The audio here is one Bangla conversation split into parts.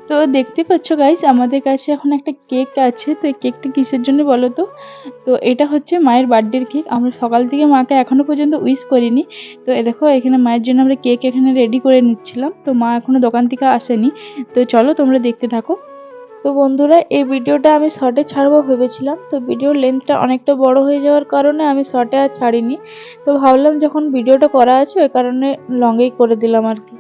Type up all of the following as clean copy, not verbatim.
তো দেখতে পাচ্ছ গাইস, আমাদের কাছে এখন একটা কেক আছে। তো এই কেকটা কিসের জন্য বলো তো? তো এটা হচ্ছে মায়ের বার্থডের কেক। আমরা সকাল থেকে মাকে এখনো পর্যন্ত উইশ করিনি। তো দেখো এখানে মায়ের জন্য আমরা কেক এখানে রেডি করে নিচ্ছিলাম। তো মা এখনো দোকান থেকে আসেনি। তো চলো তোমরা দেখতে থাকো। তো বন্ধুরা, এই ভিডিওটা আমি শর্টে ছাড়বো ভেবেছিলাম। তো ভিডিওর লেন্থটা অনেকটা বড় হয়ে যাওয়ার কারণে আমি শর্টে আর ছাড়িনি। তো ভাবলাম যখন ভিডিওটা করা আছে ওই কারণে লংয়েই করে দিলাম আর কি।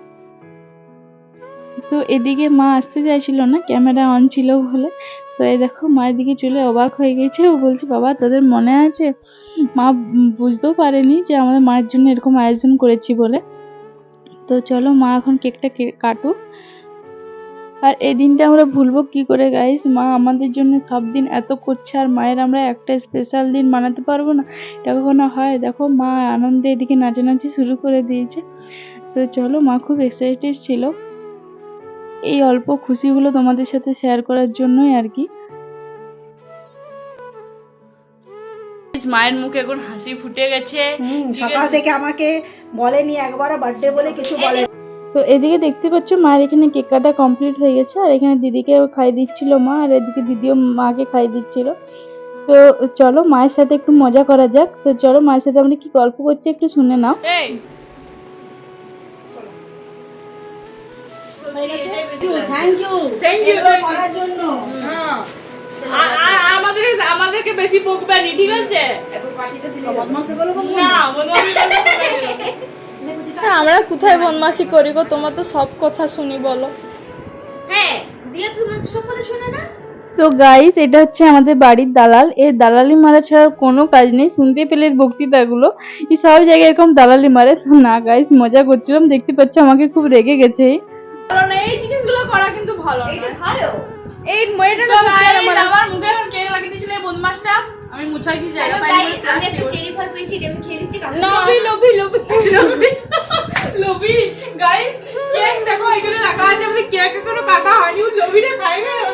তো এদিকে মা আসতে চাইছিল না, ক্যামেরা অন ছিল বলে। তো এই দেখো মায়ের দিকে চলে অবাক হয়ে গেছে। ও বলছে, বাবা তোদের মনে আছে? মা বুঝতেও পারেনি যে আমাদের মায়ের জন্য এরকম আয়োজন করেছি বলে। তো চলো মা এখন কেকটা কাটুক। আর এই দিনটা আমরা ভুলবো কি করে গাইস? মা আমাদের জন্য সব দিন এত করছে, আর মায়ের আমরা একটা স্পেশাল দিন বানাতে পারবো না? এটা কখনো হয়? দেখো মা আনন্দে এদিকে নাচানাচি শুরু করে দিয়েছে। তো চলো, মা খুব এক্সাইটেড ছিল এই অল্প খুশিগুলো তোমাদের সাথে শেয়ার করার জন্যই আর কি। মায়ের মুখে এখন হাসি ফুটে গেছে। সকাল থেকে আমাকে বলেনি একবারও বার্থডে বলে কিছু বলে। তো এদিকে দেখতে পাচ্ছ মায়ের এখানে কেক কাটা কমপ্লিট হয়ে গেছে, আর এখানে দিদিকে খাই দিচ্ছিল মা, আর এদিকে দিদিও মাকে খাই দিচ্ছিল। তো চলো মায়ের সাথে একটু মজা করা যাক। তো চলো মায়ের সাথে আমরা কি গল্প করছি একটু শুনে নাও। করার জন্য আমাদেরকে বেশি বকবেনি, ঠিক আছে? আমরা কোথায় বদমাশি করি গো? তোমার তো সব কথা শুনি, বলো। হ্যাঁ, দিয়া তোমার সব কথা শুনে না। তো গাইস, এটা হচ্ছে আমাদের বাড়ির দালাল। এর দালালি মারা ছাড়া কোনো কাজ নেই। শুনতে পেলে বক্তৃতাগুলো এই সব জায়গায় এরকম দালালি মারে। তো না গাইস, মজা করছিলাম। দেখতে পাচ্ছ আমাকে খুব রেগে গেছে। এই জিনিসগুলো করা কিন্তু ভালো না। এটা ভালো। এই মেয়েটা তো আমার মুখে এখন কেক লাগিয়ে দিয়েছিল এই বদমাশটা। আমি মুছাই দিয়ে জায়গা পাইনি। আমি একটা চেরি ফল পেয়েছি, এটা আমি খেয়ে নিচ্ছি। লোভি গাইস, কেক দেখো এখানে রাখা আছে। আমাদের কেক এখনো কাটা হয়নি। লোভিটা খাই গেল।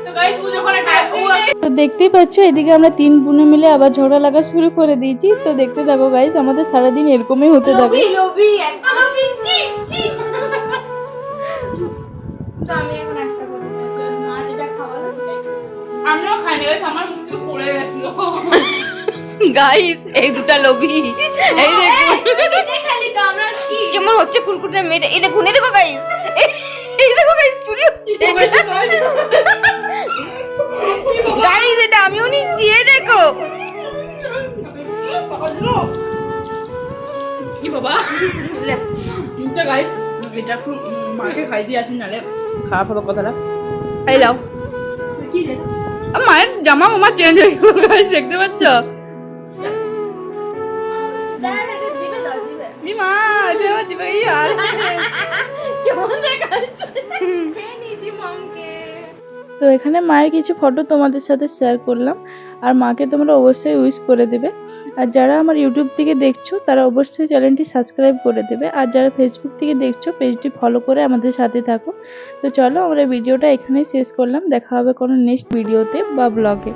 তো গাইস ও যখন তো দেখতেই পাচ্ছ এদিকে আমরা 3 বোনে মিলে আবার ঝগড়া লাগা শুরু করে দিয়েছি। তো দেখতে থাকো গাইস, আমাদের সারাদিন এরকমই হতে থাকে। লোভি এত লোভি ছি ছি। তো আমি এখন একটা বলবো, মা যেটা খাওয়ালো সেটা আমরাও খাইনি গাইস। আমার মুখ থেকে পড়ে গেল গাইস, এই দুটা লোভী। এই দেখুন যে খালি তো আমরা কি কেমন হচ্ছে কুরকুরে মেয়েটা। এই দেখুন, এই দেখো গাইস, এই দেখো গাইস, চুরি হচ্ছে গাইস। এটা আমিও নিচ্ছি, এই দেখো। কি বাবা তো গাইস, এটা একটু মাকে খাই দিয়ে আসি, নালে খারাপ হলো কথাটা। এই লাও। মায়ের জামা মামা চেঞ্জ হয়ে গেল গাইস, দেখতে পাচ্ছ? মা দিবে ইয়ার কেমন দেখাচ্ছে। খেয়ে নিয়েছি মামকে। তো এখানে মায়ের কিছু ফটো তোমাদের সাথে শেয়ার করলাম। আর মাকে তোমরা অবশ্যই উইশ করে দেবে। আর যারা আমার ইউটিউব থেকে দেখছো তারা অবশ্যই চ্যানেলটি সাবস্ক্রাইব করে দেবে। আর যারা ফেসবুক থেকে দেখছো পেজটি ফলো করে আমাদের সাথে থাকো। তো চলো আমরা ভিডিওটা এখানেই শেষ করলাম। দেখা হবে কোনো নেক্সট ভিডিওতে বা ব্লগে।